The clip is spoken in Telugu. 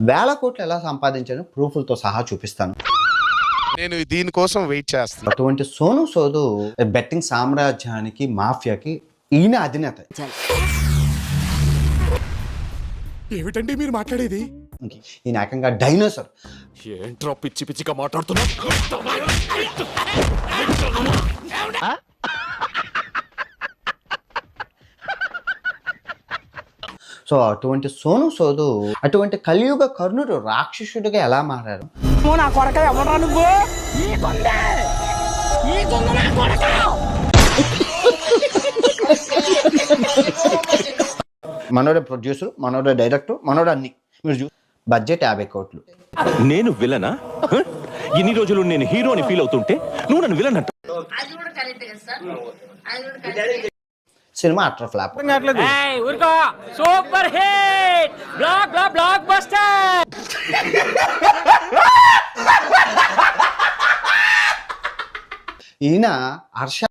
వేల కోట్లు ఎలా సంపాదించాను ప్రూఫ్లతో సహా చూపిస్తాను. నేను దీనికోసం వెయిట్ చేస్తాను. అటువంటి సోను సోదు బెట్టింగ్ సామ్రాజ్యానికి, మాఫియాకి ఈయన అధినేత. ఏమిటండి మీరు మాట్లాడేది? ఈయన ఏకంగా డైనోసార్. ఏంట్రా పిచ్చి పిచ్చిగా మాట్లాడుతున్నా? సో అటువంటి సోను సోదు, అటువంటి కలియుగ కర్ణుడు రాక్షసుడిగా ఎలా మారారు? మనోడే ప్రొడ్యూసర్, మనోడే డైరెక్టర్, మనోడే అన్ని. మీరు బడ్జెట్ 50 కోట్లు. నేను విలనా? ఇన్ని రోజులు నేను హీరోని ఫీల్ అవుతుంటే నువ్వు నన్ను విలన్ అంట. Cinema utter flop. Super hit block buster. ఈయన హర్ష